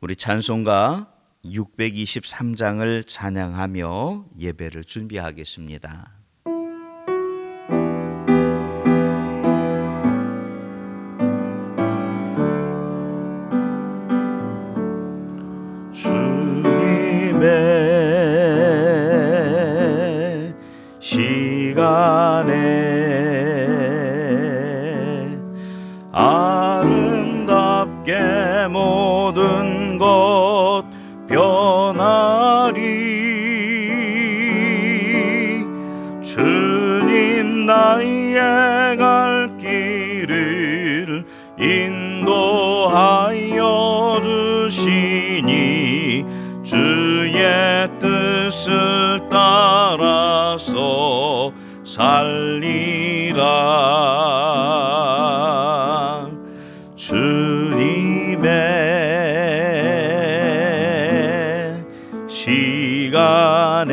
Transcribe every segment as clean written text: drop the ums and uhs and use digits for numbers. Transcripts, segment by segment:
우리 찬송가 623장을 찬양하며 예배를 준비하겠습니다. 주님의 시간에 아름답게 모든 것 변하리. 주님 나의 갈 길을 인도하여 주시니 주의 뜻을 따라서 살리라. 주님의 시간에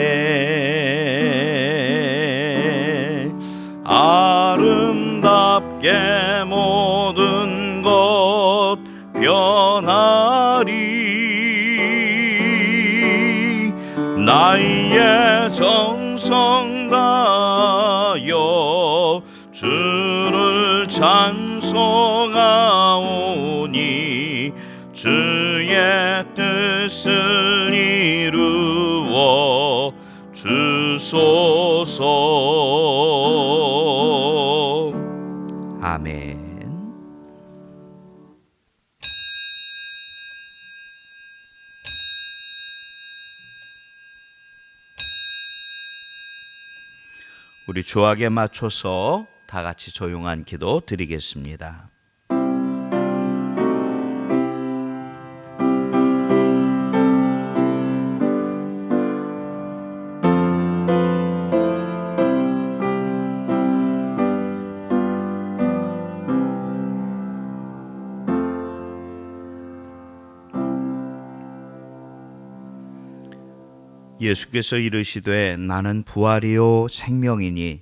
아름답게 모든 것 변하리. 나의 정성 다하여 주를 찬송하오니 주의 뜻을 이루어 주소서. 아멘. 우리 주악에 맞춰서 다 같이 조용한 기도 드리겠습니다. 예수께서 이르시되 나는 부활이요 생명이니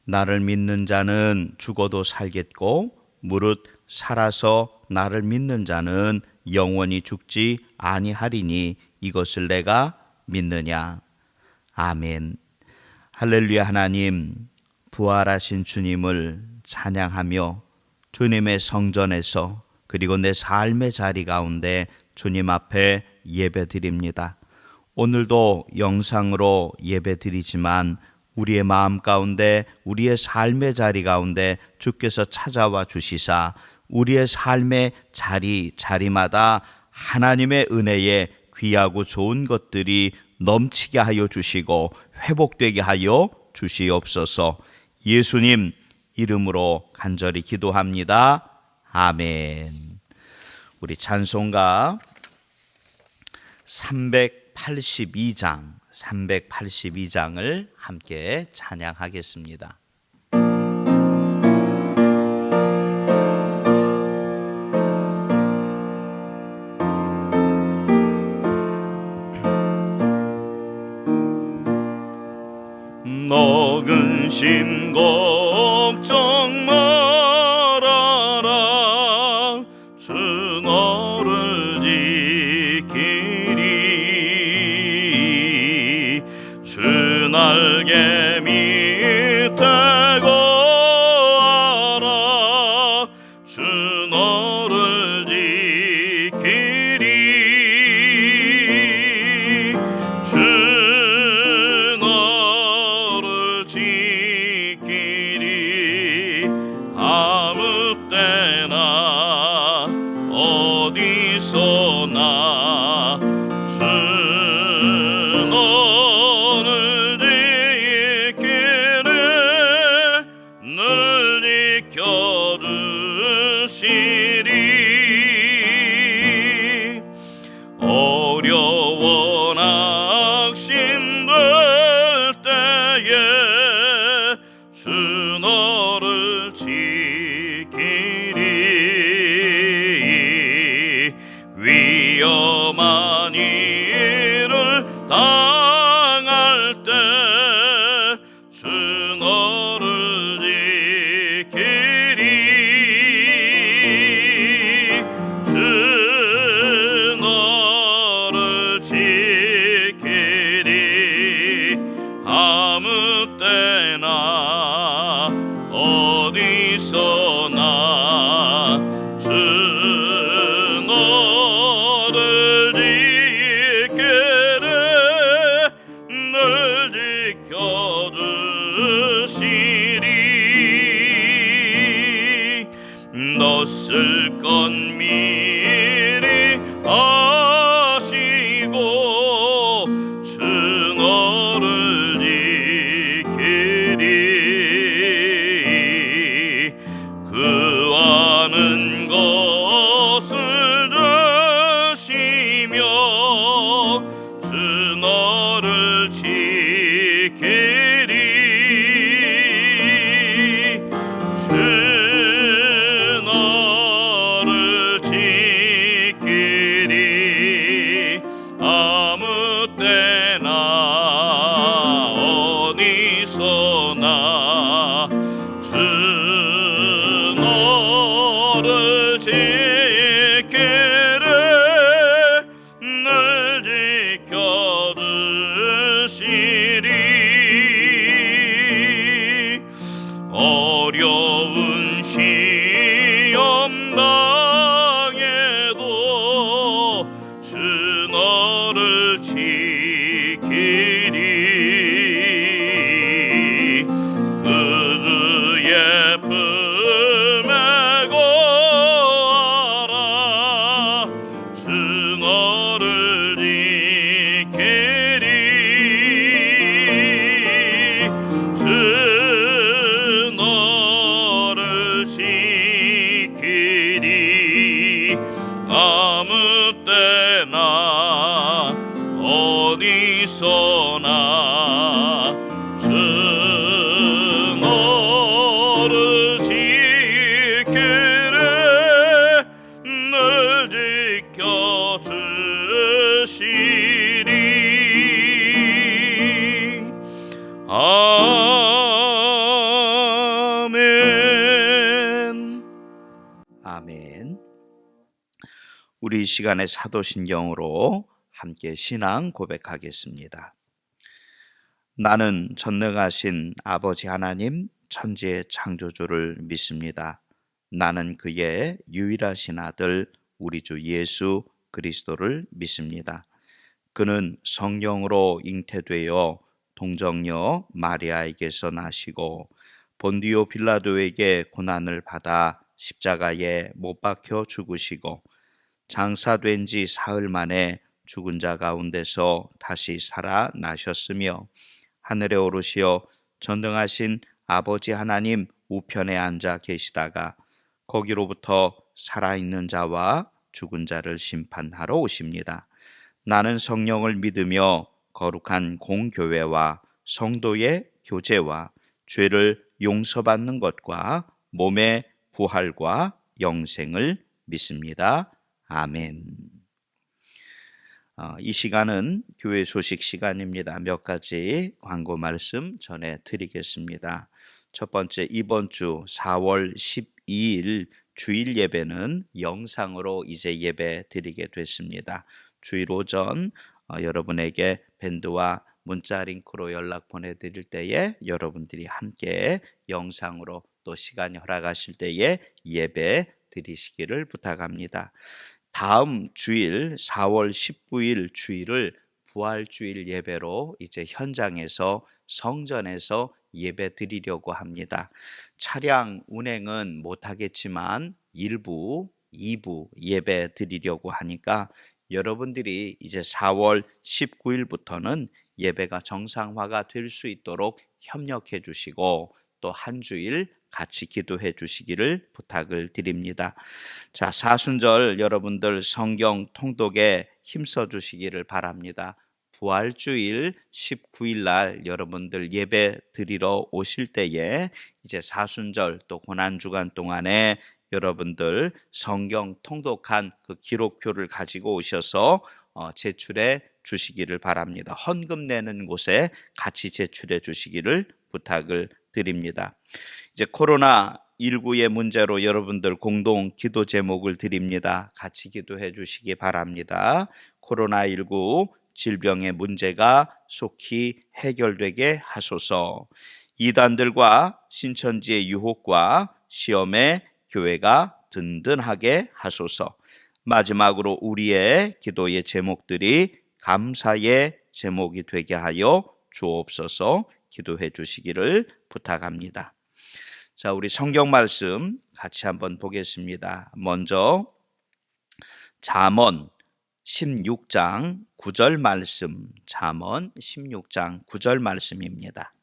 나를 믿는 자는 죽어도 살겠고 무릇 살아서 나를 믿는 자는 영원히 죽지 아니하리니 이것을 내가 믿느냐. 아멘. 할렐루야. 하나님, 부활하신 주님을 찬양하며 주님의 성전에서 그리고 내 삶의 자리 가운데 주님 앞에 예배드립니다. 오늘도 영상으로 예배드리지만 우리의 마음 가운데 우리의 삶의 자리 가운데 주께서 찾아와 주시사 우리의 삶의 자리마다 하나님의 은혜에 귀하고 좋은 것들이 넘치게 하여 주시고 회복되게 하여 주시옵소서. 예수님 이름으로 간절히 기도합니다. 아멘. 우리 찬송가 382장을 함께 찬양하겠습니다. 너 근심 걱정 말아라. 주 너를 지키리. 주 날개 밑에 거하라. 주 너를 지키리. 주 너를 지키리. 아무 때나 어디서나 주 너를 지키리. 늘 지켜주시리. 어려워 낙심될 때에 주 너를 지키리. 위험한 일을 당할 때 주 너를 지키리. 넣었을 건 미리 아시고 주 너를 지키리. 구하는 것을 주시며 주 너를 지키리. 주 너를 지키리. 아무 때나 어디서나 주 너를 지키리. 늘 지켜주시리. 어려운 시험 당해도 주 너를 지키리. 그 주의 품에 거하라. 주 너를 지키리. 주 너를 지키리. 아무 때나 어디서나 주 너를 지키리. 늘 지켜주시리. 아멘. 아멘. 우리 이 시간에 사도신경으로 함께 신앙 고백하겠습니다. 나는 전능하신 아버지 하나님 천지의 창조주를 믿습니다. 나는 그의 유일하신 아들 우리 주 예수 그리스도를 믿습니다. 그는 성령으로 잉태되어 동정녀 마리아에게서 나시고 본디오 빌라도에게 고난을 받아 십자가에 못 박혀 죽으시고 장사된 지 사흘 만에 죽은 자 가운데서 다시 살아나셨으며 하늘에 오르시어 전능하신 아버지 하나님 우편에 앉아 계시다가 거기로부터 살아있는 자와 죽은 자를 심판하러 오십니다. 나는 성령을 믿으며 거룩한 공교회와 성도의 교제와 죄를 용서받는 것과 몸의 부활과 영생을 믿습니다. 아멘. 이 시간은 교회 소식 시간입니다. 몇 가지 광고 말씀 전해드리겠습니다. 첫 번째, 이번 주 4월 12일 주일 예배는 영상으로 이제 예배 드리게 됐습니다. 주일 오전 여러분에게 밴드와 문자 링크로 연락 보내드릴 때에 여러분들이 함께 영상으로 또 시간이 허락하실 때에 예배 드리시기를 부탁합니다. 다음 주일 4월 19일 주일을 부활주일 예배로 이제 현장에서 성전에서 예배 드리려고 합니다. 차량 운행은 못하겠지만 일부, 2부 예배 드리려고 하니까 여러분들이 이제 4월 19일부터는 예배가 정상화가 될 수 있도록 협력해 주시고 또 한 주일 같이 기도해 주시기를 부탁을 드립니다. 자, 사순절 여러분들 성경 통독에 힘써 주시기를 바랍니다. 부활주일 19일 날 여러분들 예배 드리러 오실 때에 이제 사순절 또 고난주간 동안에 여러분들 성경 통독한 그 기록표를 가지고 오셔서 제출해 주시기를 바랍니다. 헌금 내는 곳에 같이 제출해 주시기를 부탁을 드립니다. 이제 코로나19의 문제로 여러분들 공동 기도 제목을 드립니다. 같이 기도해 주시기 바랍니다. 코로나19 질병의 문제가 속히 해결되게 하소서. 이단들과 신천지의 유혹과 시험에 교회가 든든하게 하소서. 마지막으로 우리의 기도의 제목들이 감사의 제목이 되게 하여 주옵소서. 기도해 주시기를 부탁합니다. 자, 우리 성경 말씀 같이 한번 보겠습니다. 먼저 잠언 16장 9절 말씀, 잠언 16장 9절 말씀입니다.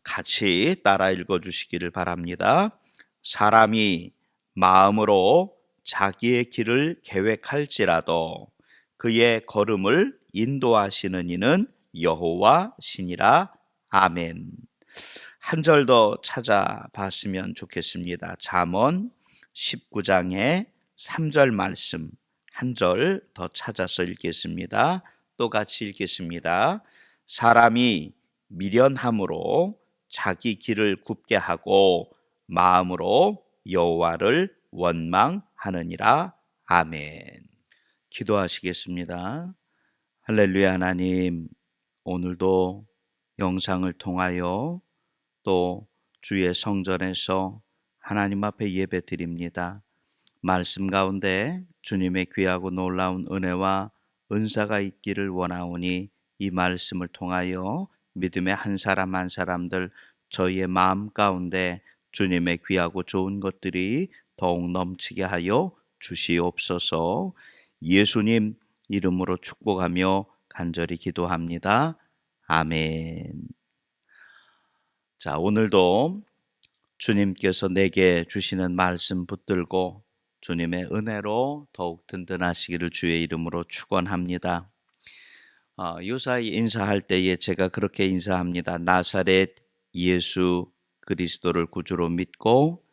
같이 따라 읽어주시기를 바랍니다. 사람이 마음으로 자기의 길을 계획할지라도 그의 걸음을 인도하시는 이는 여호와 신이라. 아멘. 한 절 더 찾아봤으면 좋겠습니다. 잠언 19장의 3절 말씀 한 절 더 찾아서 읽겠습니다. 또 같이 읽겠습니다. 사람이 미련함으로 자기 길을 굽게 하고 마음으로 여호와를 원망하느니라. 아멘. 기도하시겠습니다. 할렐루야. 하나님, 오늘도 영상을 통하여 또 주의 성전에서 하나님 앞에 예배 드립니다. 말씀 가운데 주님의 귀하고 놀라운 은혜와 은사가 있기를 원하오니 이 말씀을 통하여 믿음의 한 사람 한 사람들 저희의 마음 가운데 주님의 귀하고 좋은 것들이 더욱 넘치게 하여 주시옵소서. 예수님 이름으로 축복하며 간절히 기도합니다. 아멘. 자, 오늘도 주님께서 내게 주시는 말씀 붙들고 주님의 은혜로 더욱 든든하시기를 주의 이름으로 축원합니다. 요사이 인사할 때에 제가 그렇게 인사합니다. 나사렛 예수 그리스도를 구주로 믿고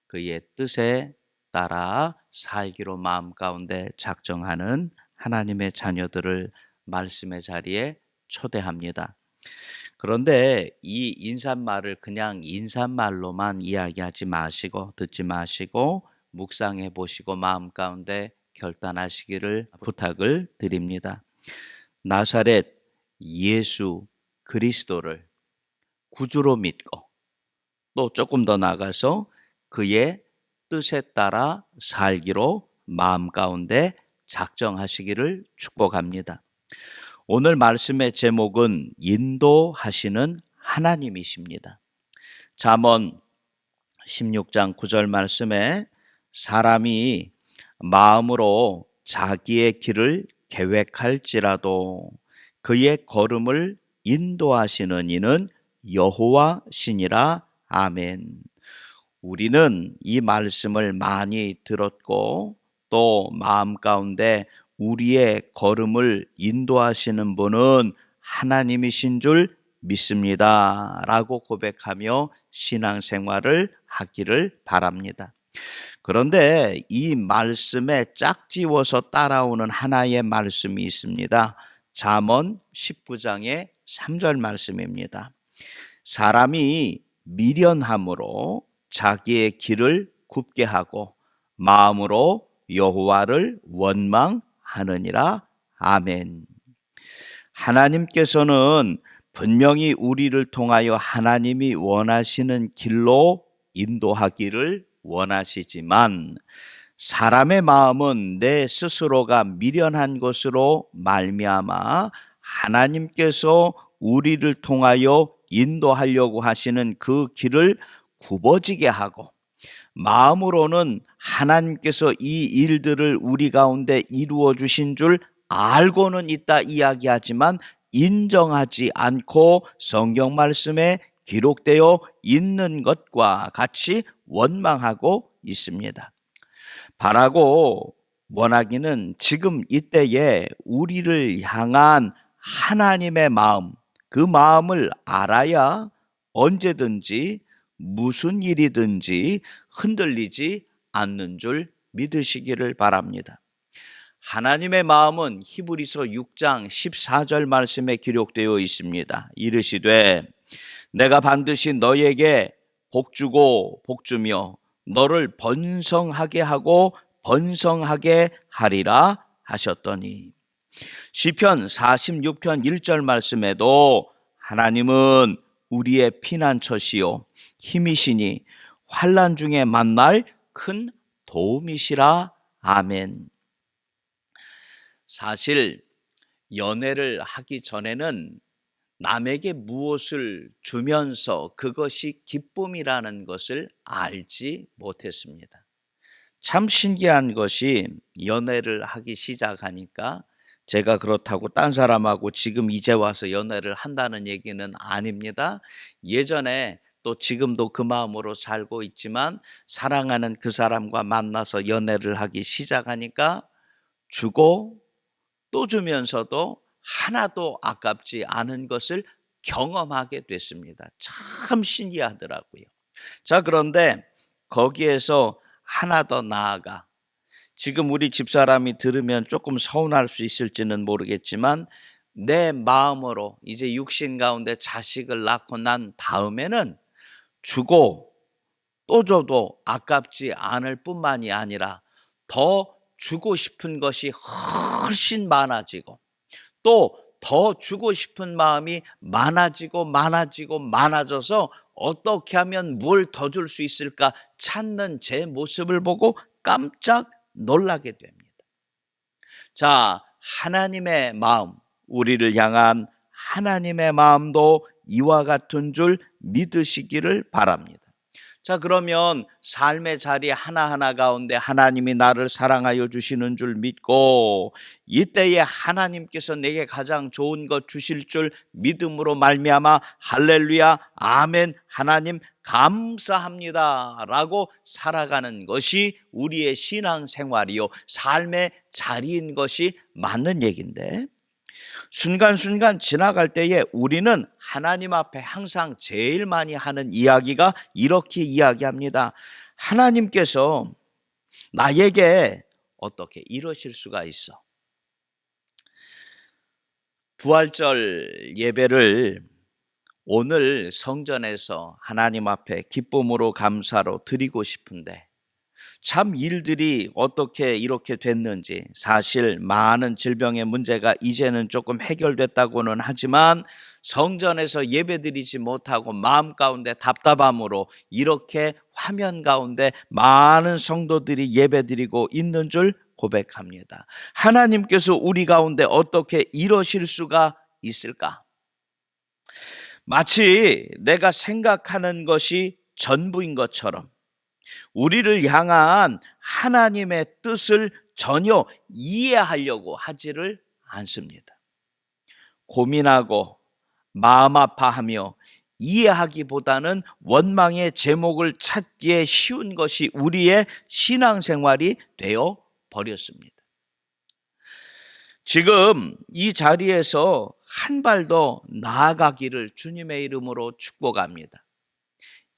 그의 뜻에 따라 살기로 마음 가운데 작정하는 하나님의 자녀들을 말씀의 자리에 초대합니다. 그런데 이 인사말을 그냥 인사말로만 이야기하지 마시고 듣지 마시고 묵상해 보시고 마음 가운데 결단하시기를 부탁을 드립니다. 나사렛 예수 그리스도를 구주로 믿고 또 조금 더 나가서 그의 뜻에 따라 살기로 마음 가운데 작정하시기를 축복합니다. 오늘 말씀의 제목은 인도하시는 하나님이십니다. 잠언 16장 9절 말씀에 사람이 마음으로 자기의 길을 계획할지라도 그의 걸음을 인도하시는 이는 여호와 신이라. 아멘. 우리는 이 말씀을 많이 들었고 또 마음 가운데 우리의 걸음을 인도하시는 분은 하나님이신 줄 믿습니다 라고 고백하며 신앙생활을 하기를 바랍니다. 그런데 이 말씀에 짝지워서 따라오는 하나의 말씀이 있습니다. 잠언 19장의 3절 말씀입니다. 사람이 미련함으로 자기의 길을 굽게 하고 마음으로 여호와를 원망하느니라. 아멘. 하나님께서는 분명히 우리를 통하여 하나님이 원하시는 길로 인도하기를 원하시지만 사람의 마음은 내 스스로가 미련한 것으로 말미암아 하나님께서 우리를 통하여 인도하려고 하시는 그 길을 굽어지게 하고 마음으로는 하나님께서 이 일들을 우리 가운데 이루어 주신 줄 알고는 있다 이야기하지만 인정하지 않고 성경 말씀에 기록되어 있는 것과 같이 원망하고 있습니다. 바라고 원하기는 지금 이때에 우리를 향한 하나님의 마음, 그 마음을 알아야 언제든지 무슨 일이든지 흔들리지 않는 줄 믿으시기를 바랍니다. 하나님의 마음은 히브리서 6장 14절 말씀에 기록되어 있습니다. 이르시되 내가 반드시 너에게 복주고 복주며 너를 번성하게 하고 번성하게 하리라 하셨더니 시편 46편 1절 말씀에도 하나님은 우리의 피난처시요 힘이시니 환난 중에 만날 큰 도움이시라. 아멘. 사실 연애를 하기 전에는 남에게 무엇을 주면서 그것이 기쁨이라는 것을 알지 못했습니다. 참 신기한 것이 연애를 하기 시작하니까 제가 그렇다고 딴 사람하고 지금 이제 와서 연애를 한다는 얘기는 아닙니다. 예전에 또 지금도 그 마음으로 살고 있지만 사랑하는 그 사람과 만나서 연애를 하기 시작하니까 주고 또 주면서도 하나도 아깝지 않은 것을 경험하게 됐습니다. 참 신기하더라고요. 자, 그런데 거기에서 하나 더 나아가, 지금 우리 집사람이 들으면 조금 서운할 수 있을지는 모르겠지만 내 마음으로 이제 육신 가운데 자식을 낳고 난 다음에는 주고 또 줘도 아깝지 않을 뿐만이 아니라 더 주고 싶은 것이 훨씬 많아지고 또 더 주고 싶은 마음이 많아져서 어떻게 하면 뭘 더 줄 수 있을까 찾는 제 모습을 보고 깜짝 놀라게 됩니다. 자, 하나님의 마음, 우리를 향한 하나님의 마음도 이와 같은 줄 믿으시기를 바랍니다. 자, 그러면 삶의 자리 하나하나 가운데 하나님이 나를 사랑하여 주시는 줄 믿고 이때에 하나님께서 내게 가장 좋은 것 주실 줄 믿음으로 말미암아 할렐루야, 아멘, 하나님 감사합니다 라고 살아가는 것이 우리의 신앙생활이요 삶의 자리인 것이 맞는 얘기인데, 순간순간 지나갈 때에 우리는 하나님 앞에 항상 제일 많이 하는 이야기가 이렇게 이야기합니다. 하나님께서 나에게 어떻게 이러실 수가 있어? 부활절 예배를 오늘 성전에서 하나님 앞에 기쁨으로 감사로 드리고 싶은데 참 일들이 어떻게 이렇게 됐는지, 사실 많은 질병의 문제가 이제는 조금 해결됐다고는 하지만 성전에서 예배드리지 못하고 마음 가운데 답답함으로 이렇게 화면 가운데 많은 성도들이 예배드리고 있는 줄 고백합니다. 하나님께서 우리 가운데 어떻게 이러실 수가 있을까? 마치 내가 생각하는 것이 전부인 것처럼 우리를 향한 하나님의 뜻을 전혀 이해하려고 하지를 않습니다. 고민하고 마음 아파하며 이해하기보다는 원망의 제목을 찾기에 쉬운 것이 우리의 신앙생활이 되어 버렸습니다. 지금 이 자리에서 한 발 더 나아가기를 주님의 이름으로 축복합니다.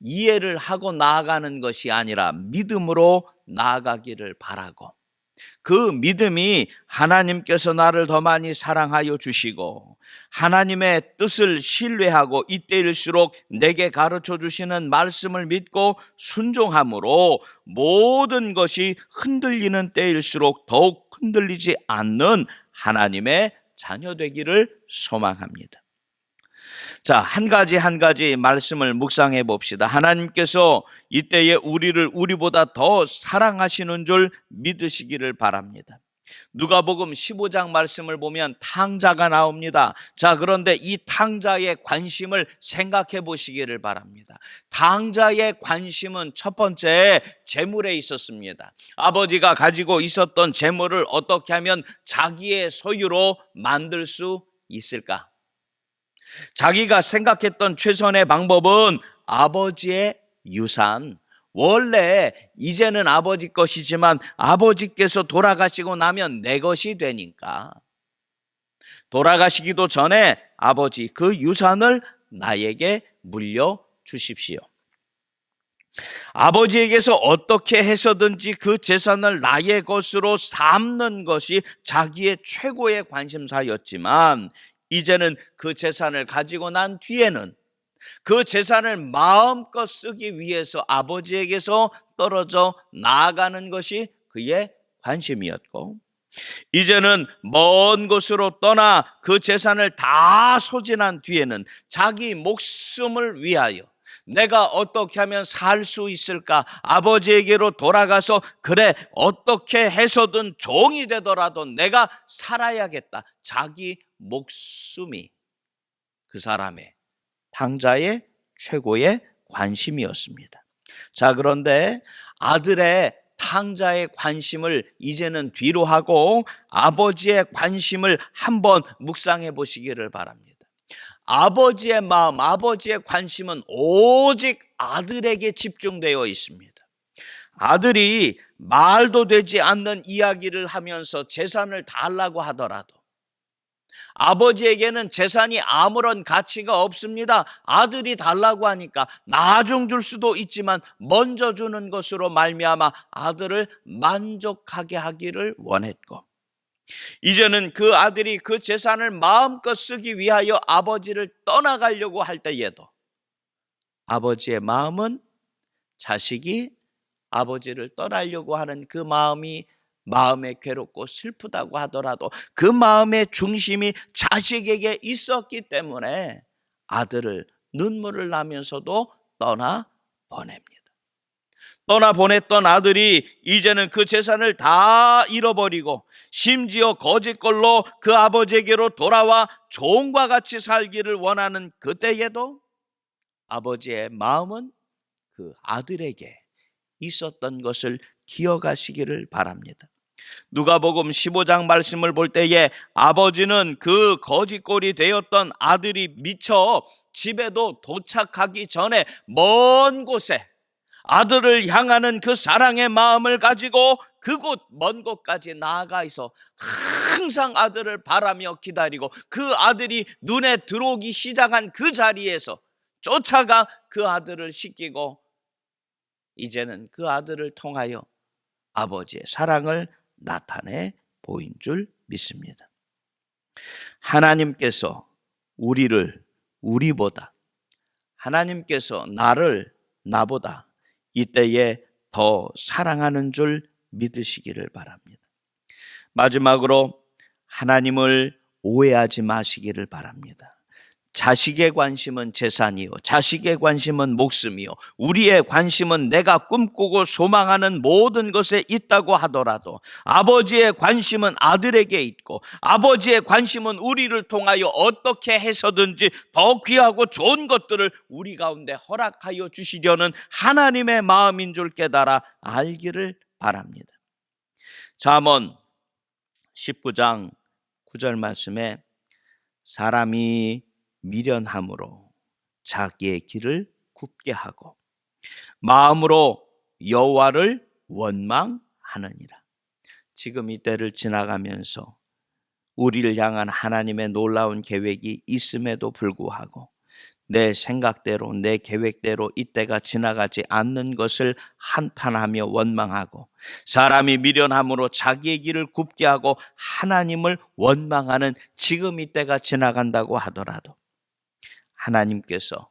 이해를 하고 나아가는 것이 아니라 믿음으로 나아가기를 바라고, 그 믿음이 하나님께서 나를 더 많이 사랑하여 주시고 하나님의 뜻을 신뢰하고 이때일수록 내게 가르쳐 주시는 말씀을 믿고 순종함으로 모든 것이 흔들리는 때일수록 더욱 흔들리지 않는 하나님의 자녀 되기를 소망합니다. 자, 한 가지 말씀을 묵상해 봅시다. 하나님께서 이때에 우리를 우리보다 더 사랑하시는 줄 믿으시기를 바랍니다. 누가복음 15장 말씀을 보면 탕자가 나옵니다. 자, 그런데 이 탕자의 관심을 생각해 보시기를 바랍니다. 탕자의 관심은 첫 번째 재물에 있었습니다. 아버지가 가지고 있었던 재물을 어떻게 하면 자기의 소유로 만들 수 있을까? 자기가 생각했던 최선의 방법은 아버지의 유산, 원래 이제는 아버지 것이지만 아버지께서 돌아가시고 나면 내 것이 되니까 돌아가시기도 전에 아버지 그 유산을 나에게 물려주십시오. 아버지에게서 어떻게 해서든지 그 재산을 나의 것으로 삼는 것이 자기의 최고의 관심사였지만 이제는 그 재산을 가지고 난 뒤에는 그 재산을 마음껏 쓰기 위해서 아버지에게서 떨어져 나아가는 것이 그의 관심이었고, 이제는 먼 곳으로 떠나 그 재산을 다 소진한 뒤에는 자기 목숨을 위하여 내가 어떻게 하면 살 수 있을까? 아버지에게로 돌아가서 그래 어떻게 해서든 종이 되더라도 내가 살아야겠다. 자기 목숨이 그 사람의 탕자의 최고의 관심이었습니다. 자, 그런데 아들의 탕자의 관심을 이제는 뒤로 하고 아버지의 관심을 한번 묵상해 보시기를 바랍니다. 아버지의 마음, 아버지의 관심은 오직 아들에게 집중되어 있습니다. 아들이 말도 되지 않는 이야기를 하면서 재산을 달라고 하더라도 아버지에게는 재산이 아무런 가치가 없습니다. 아들이 달라고 하니까 나중 줄 수도 있지만 먼저 주는 것으로 말미암아 아들을 만족하게 하기를 원했고, 이제는 그 아들이 그 재산을 마음껏 쓰기 위하여 아버지를 떠나가려고 할 때에도 아버지의 마음은 자식이 아버지를 떠나려고 하는 그 마음이 마음에 괴롭고 슬프다고 하더라도 그 마음의 중심이 자식에게 있었기 때문에 아들을 눈물을 나면서도 떠나보냅니다. 떠나보냈던 아들이 이제는 그 재산을 다 잃어버리고 심지어 거짓걸로 그 아버지에게로 돌아와 종과 같이 살기를 원하는 그때에도 아버지의 마음은 그 아들에게 있었던 것을 기억하시기를 바랍니다. 누가복음 15장 말씀을 볼 때에 아버지는 그 거짓골이 되었던 아들이 미처 집에도 도착하기 전에 먼 곳에 아들을 향하는 그 사랑의 마음을 가지고 그곳 먼 곳까지 나아가 있어 항상 아들을 바라며 기다리고 그 아들이 눈에 들어오기 시작한 그 자리에서 쫓아가 그 아들을 씻기고 이제는 그 아들을 통하여 아버지의 사랑을 나타내 보인 줄 믿습니다. 하나님께서 우리보다, 하나님께서 나를 나보다 이때에 더 사랑하는 줄 믿으시기를 바랍니다. 마지막으로 하나님을 오해하지 마시기를 바랍니다. 자식의 관심은 재산이요, 자식의 관심은 목숨이요, 우리의 관심은 내가 꿈꾸고 소망하는 모든 것에 있다고 하더라도 아버지의 관심은 아들에게 있고 아버지의 관심은 우리를 통하여 어떻게 해서든지 더 귀하고 좋은 것들을 우리 가운데 허락하여 주시려는 하나님의 마음인 줄 깨달아 알기를 바랍니다. 잠언 19장 9절 말씀에 사람이 미련함으로 자기의 길을 굽게 하고 마음으로 여호와를 원망하느니라. 지금 이 때를 지나가면서 우리를 향한 하나님의 놀라운 계획이 있음에도 불구하고 내 생각대로 내 계획대로 이때가 지나가지 않는 것을 한탄하며 원망하고 사람이 미련함으로 자기의 길을 굽게 하고 하나님을 원망하는 지금 이때가 지나간다고 하더라도 하나님께서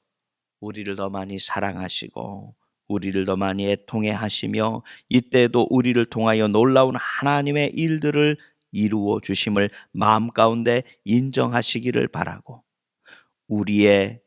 우리를 더 많이 사랑하시고 우리를 더 많이 애통해 하시며 이때도 우리를 통하여 놀라운 하나님의 일들을 이루어 주심을 마음 가운데 인정하시기를 바라고 우리의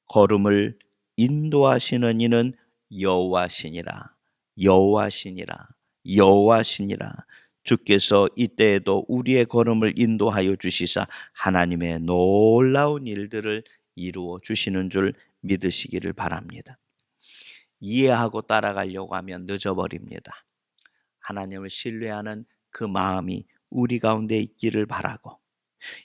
걸음을 인도하시는 이는 여호와시니라, 여호와시니라, 여호와시니라. 주께서 이때에도 우리의 걸음을 인도하여 주시사 하나님의 놀라운 일들을 이루어 주시는 줄 믿으시기를 바랍니다. 이해하고 따라가려고 하면 늦어버립니다. 하나님을 신뢰하는 그 마음이 우리 가운데 있기를 바라고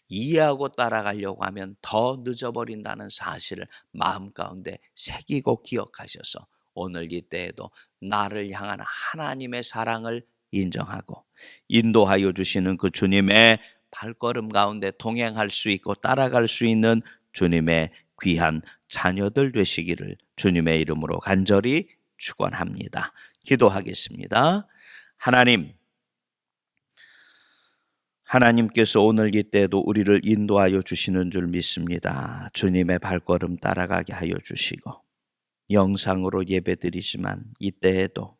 이해하고 따라가려고 하면 더 늦어버린다는 사실을 마음 가운데 새기고 기억하셔서 오늘 이때에도 나를 향한 하나님의 사랑을 인정하고 인도하여 주시는 그 주님의 발걸음 가운데 동행할 수 있고 따라갈 수 있는 주님의 귀한 자녀들 되시기를 주님의 이름으로 간절히 축원합니다. 기도하겠습니다. 하나님께서 오늘 이때에도 우리를 인도하여 주시는 줄 믿습니다. 주님의 발걸음 따라가게 하여 주시고 영상으로 예배드리지만 이때에도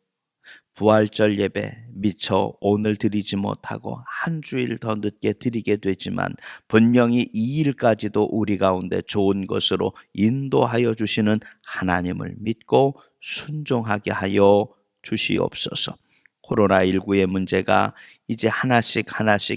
부활절 예배 미처 오늘 드리지 못하고 한 주일 더 늦게 드리게 되지만 분명히 이 일까지도 우리 가운데 좋은 것으로 인도하여 주시는 하나님을 믿고 순종하게 하여 주시옵소서. 코로나19의 문제가 이제 하나씩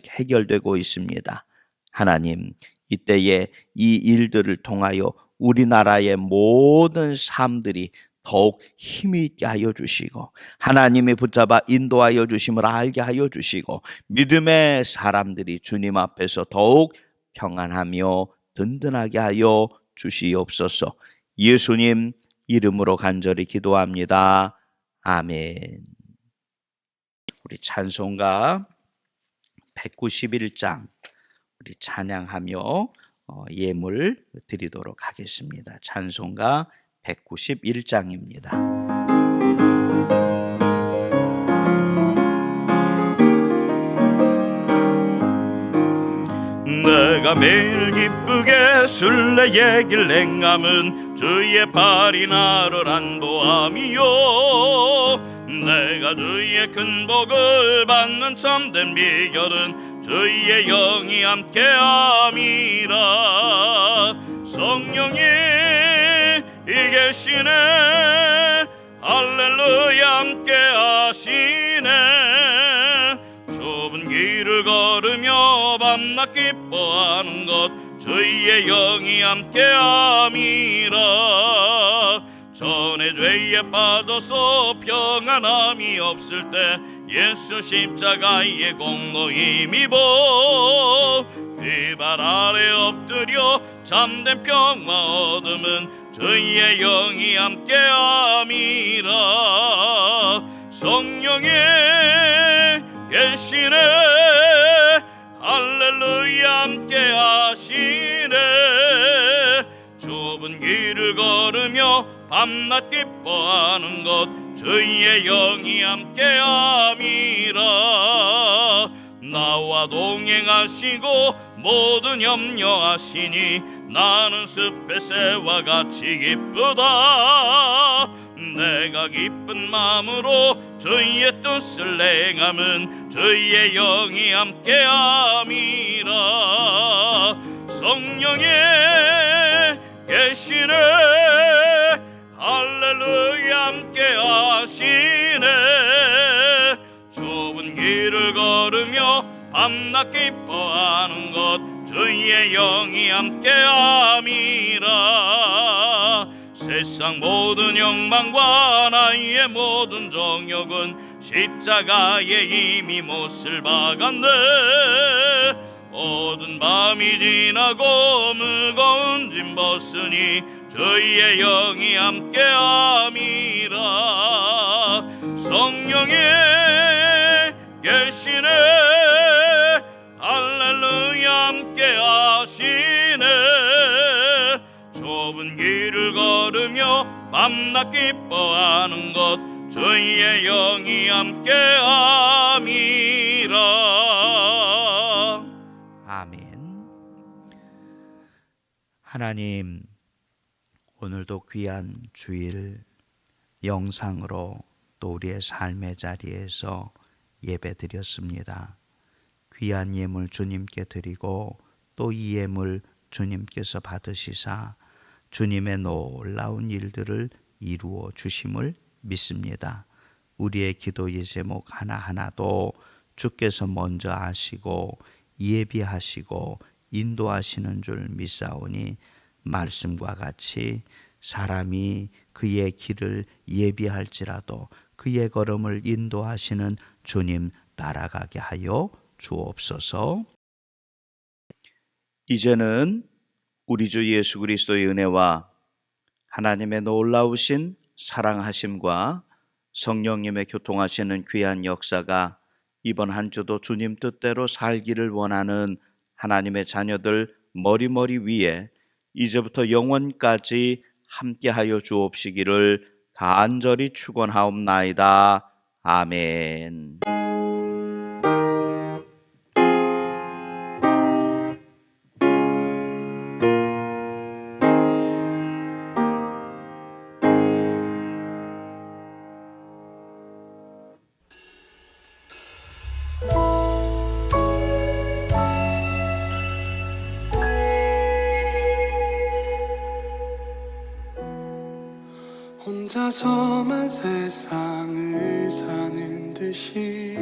해결되고 있습니다. 하나님, 이때에 이 일들을 통하여 우리나라의 모든 삶들이 더욱 힘이 있게 하여 주시고 하나님이 붙잡아 인도하여 주심을 알게 하여 주시고 믿음의 사람들이 주님 앞에서 더욱 평안하며 든든하게 하여 주시옵소서. 예수님 이름으로 간절히 기도합니다. 아멘. 우리 찬송가 191장 우리 찬양하며 예물 드리도록 하겠습니다. 찬송가 191장입니다. 내가 매일 기쁘게 술래의 길 행함은 주의 발이 나를 안보함이요 내가 주의 큰 복을 받는 참된 비결은 주의 영이 함께함이라 성령이 이 계시네 할렐루야 함께하시네 좁은 길을 걸으며 밤낮 기뻐하는 것 주의 영이 함께함이라 전에 죄에 빠져서 평안함이 없을 때 예수 십자가의 공로 힘입어 그 발 아래 엎드려 참된 평화 얻음은 주의 영이 함께함이라 성령이 계시네 할렐루야 함께하시네 좁은 길을 걸으며 밤낮 기뻐하는 것 주의 영이 함께함이라 나와 동행하시고 모든 염려하시니 나는 숲의 새와 같이 기쁘다 내가 기쁜 마음으로 주의 뜻을 행함은 주의 영이 함께함이라 성령이 계시네 할렐루야 함께하시네 좁은 길을 걸으며 밤낮 기뻐하는 것 주의 영이 함께함이라 세상 모든 욕망과 나의 모든 정욕은 십자가에 이미 못을 박았네 어두운 밤이 지나고 무거운 짐 벗으니 주의 영이 함께함이라 성령이 계시네 할렐루야 함께하시네 좁은 길을 걸으며 밤낮 기뻐하는 것 주의 영이 함께함이라 아멘. 하나님 오늘도 귀한 주일 영상으로 또 우리의 삶의 자리에서 예배드렸습니다. 귀한 예물 주님께 드리고 또 이 예물 주님께서 받으시사 주님의 놀라운 일들을 이루어 주심을 믿습니다. 우리의 기도의 제목 하나하나도 주께서 먼저 아시고 예비하시고 인도하시는 줄 믿사오니 말씀과 같이 사람이 그의 길을 예비할지라도 그의 걸음을 인도하시는 주님 따라가게 하여 주옵소서. 이제는 우리 주 예수 그리스도의 은혜와 하나님의 놀라우신 사랑하심과 성령님의 교통하시는 귀한 역사가 이번 한 주도 주님 뜻대로 살기를 원하는 하나님의 자녀들 머리머리 위에 이제부터 영원까지 함께하여 주옵시기를 간절히 축원하옵나이다. 아멘. 혼자서만 세상을 사는 듯이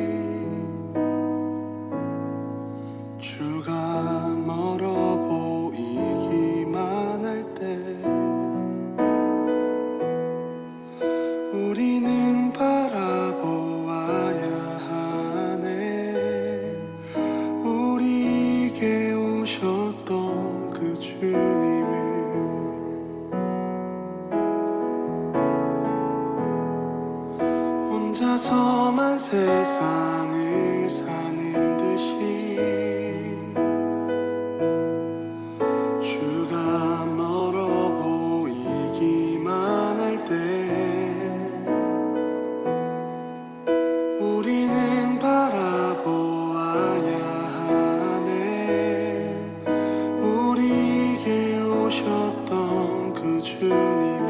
주가 멀어 우리는 바라보아야 하네. 우리에게 오셨던 그 주님을 혼자서만 세상을 사는 듯이 주가 멀어 보이기만 할 때 우리는 바라보아야 하네. 우리에게 오셨던 그 주님을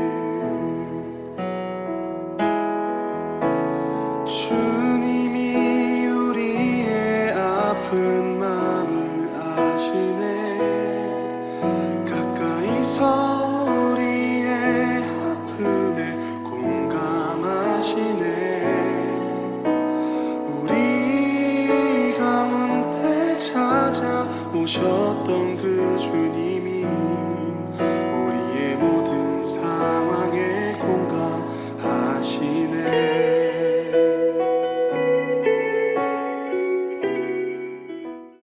주님이 우리의 아픈 마음을 아시네. 가까이서 우리의 아픔에 공감하시네. 우리 가운데 찾아오셨던 그 주님